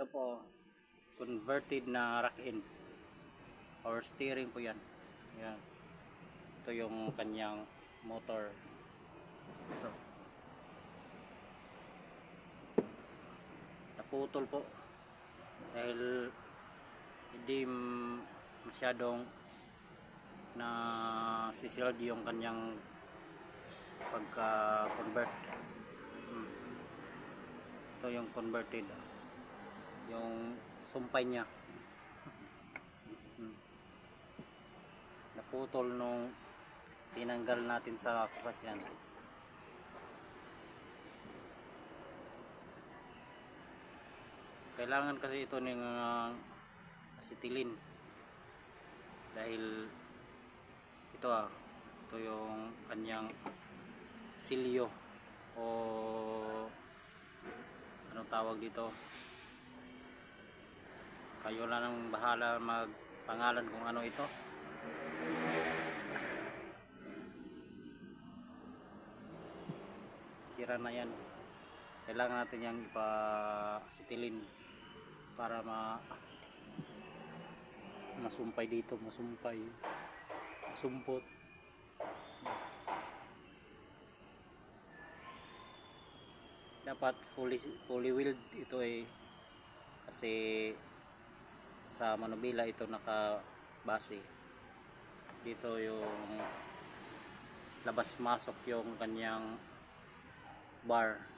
Ito po, converted na rack-in. Power steering po yan. Yan. Ito yung kanyang motor. Ito. Naputol po. Dahil hindi masyadong na sisild yung kanyang pagka-convert. Ito yung converted, yung sumpay niya naputol nung tinanggal natin sa sasakyan. Kailangan kasi ito ng acetylene dahil ito yung kanyang silyo o anong tawag dito, kayo na nang bahala magpangalan kung ano ito. Sira na yan, kailangan natin yung ipa-acetylene para masumpay dito, masumpot. Dapat fully wheeled ito kasi sa manubila ito nakabase. Dito yung labas masok yung kanyang bar.